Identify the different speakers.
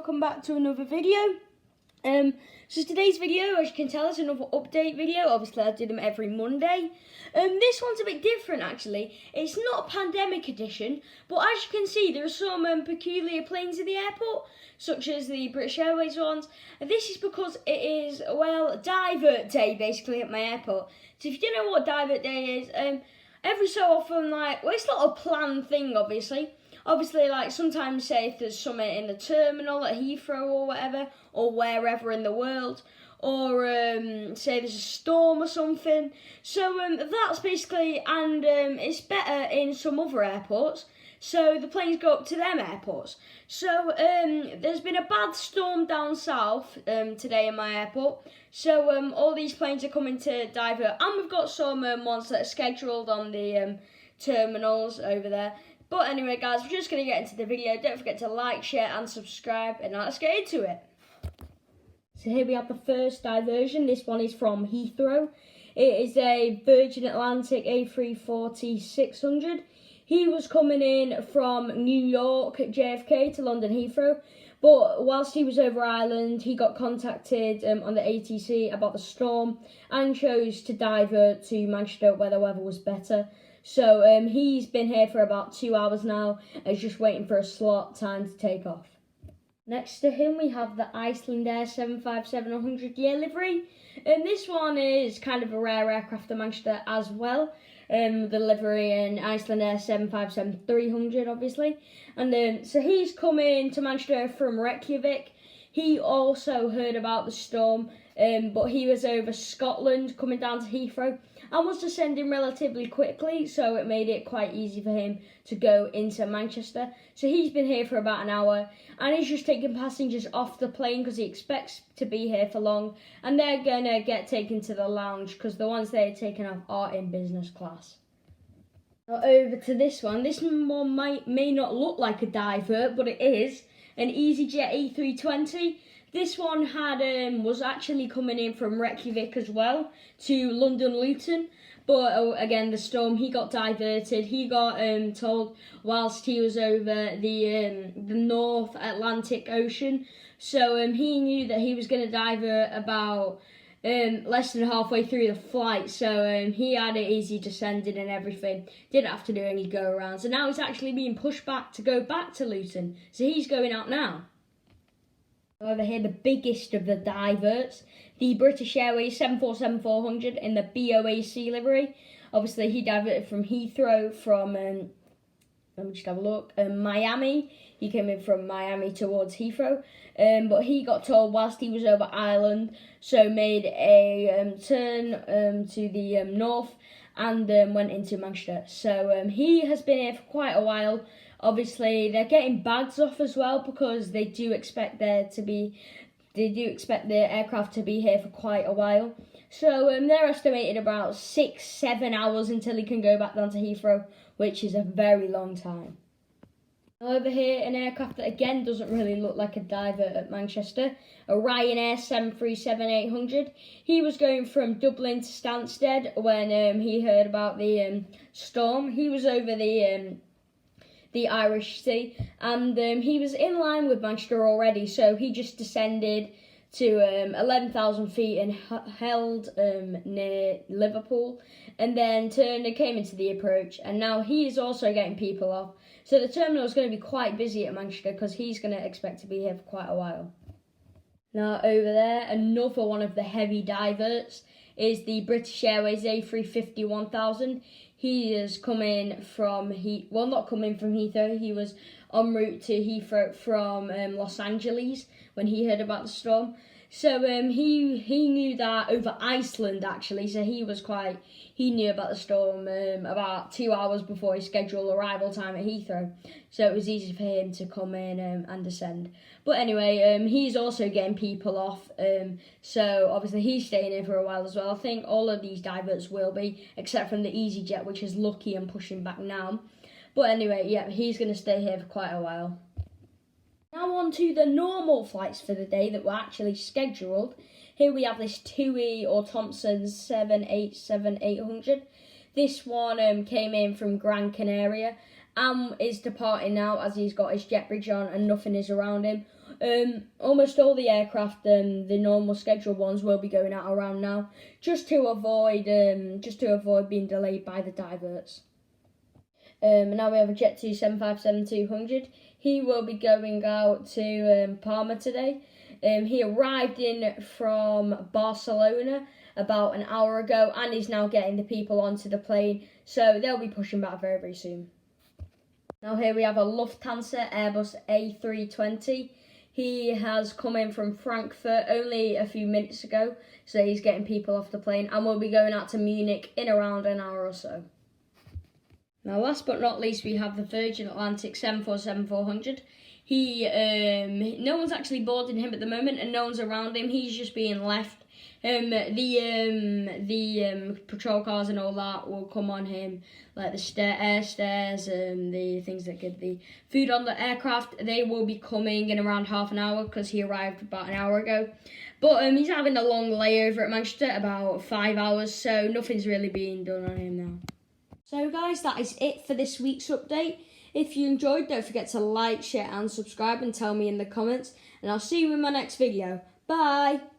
Speaker 1: welcome back to another video. So today's video, as you can tell, is another update video. Obviously I do them every Monday. This one's a bit different actually. It's not a pandemic edition, but as you can see there are some peculiar planes in the airport, such as the British Airways ones. And this is because it is, well, Divert Day basically at my airport. So if you don't know what Divert Day is, every so often, well, it's not a planned thing obviously, like sometimes say if there's something in the terminal at Heathrow or whatever, or wherever in the world, or say there's a storm or something. So that's basically, and it's better in some other airports, so the planes go up to them airports. So there's been a bad storm down south today in my airport, so all these planes are coming to Divert, and we've got some ones that are scheduled on the terminals over there. But anyway guys, we're just going to get into the video. Don't forget to like, share and subscribe, and now let's get into it. So here we have the first diversion. This one is from Heathrow. It is a Virgin Atlantic A320-600. He was coming in from New York JFK to London Heathrow, but whilst he was over Ireland, he got contacted on the ATC about the storm and chose to divert to Manchester where the weather was better. So he's been here for about 2 hours now and is just waiting for a slot time to take off. Next to him we have the Icelandair 757-100 year livery. And this one is kind of a rare aircraft to Manchester as well. The livery in Icelandair 757-300 obviously. And so he's coming to Manchester from Reykjavik. He also heard about the storm, but he was over Scotland coming down to Heathrow and was descending relatively quickly, so it made it quite easy for him to go into Manchester. So he's been here for about an hour and he's just taking passengers off the plane because he expects to be here for long, and they're going to get taken to the lounge because the ones they're taking off are in business class. Now over to this one. This one may not look like a divert, but it is an Easyjet A320. This one was actually coming in from Reykjavik as well to London Luton, but again the storm, he got diverted. He got told whilst he was over the North Atlantic Ocean, so he knew that he was going to divert about less than halfway through the flight, so he had it easy descending and everything, didn't have to do any go around. So now he's actually being pushed back to go back to Luton, so he's going out now. Over here, the biggest of the diverts, the British Airways 747-400 in the BOAC livery. Obviously he diverted from Heathrow from let me just have a look, Miami. He came in from Miami towards Heathrow, but he got told whilst he was over Ireland, so made a turn to the north and went into Manchester. So he has been here for quite a while. Obviously they're getting bags off as well because they do expect the aircraft to be here for quite a while. So they're estimated about 6-7 hours until he can go back down to Heathrow, which is a very long time. Over here, an aircraft that again doesn't really look like a divert at Manchester, a Ryanair 737-800. He was going from Dublin to Stansted when he heard about the storm. He was over the Irish Sea, and he was in line with Manchester already, so he just descended to 11,000 feet and held near Liverpool, and then turned and came into the approach, and now he is also getting people off. So the terminal is going to be quite busy at Manchester because he's going to expect to be here for quite a while. Now over there, another one of the heavy diverts is the British Airways A350-1000. He is coming from not coming from Heathrow. He was en route to Heathrow from Los Angeles when he heard about the storm. So he knew that over Iceland actually. So he knew about the storm about 2 hours before his scheduled arrival time at Heathrow. So it was easy for him to come in and descend. But anyway, he's also getting people off. So obviously he's staying here for a while as well. I think all of these diverts will be, except from the Easyjet, which is lucky and pushing back now. But anyway, yeah, he's going to stay here for quite a while. Now on to the normal flights for the day that were actually scheduled. Here we have this TUI or Thompson 787-800. This one came in from Gran Canaria and is departing now as he's got his jet bridge on and nothing is around him. Almost all the aircraft, the normal scheduled ones, will be going out around now, just to avoid being delayed by the diverts. Now we have a Jet 2 757-200. He will be going out to Palma today. He arrived in from Barcelona about an hour ago, and he's now getting the people onto the plane, so they'll be pushing back very, very soon. Now here we have a Lufthansa Airbus A320. He has come in from Frankfurt only a few minutes ago, so he's getting people off the plane, and will be going out to Munich in around an hour or so. Now, last but not least, we have the Virgin Atlantic 747-400. No one's actually boarding him at the moment, and no one's around him. He's just being left. The patrol cars and all that will come on him, like the air stairs and the things that give the food on the aircraft. They will be coming in around half an hour because he arrived about an hour ago. But he's having a long layover at Manchester, about 5 hours, so nothing's really being done on him now. So guys, that is it for this week's update. If you enjoyed, don't forget to like, share and subscribe and tell me in the comments. And I'll see you in my next video. Bye!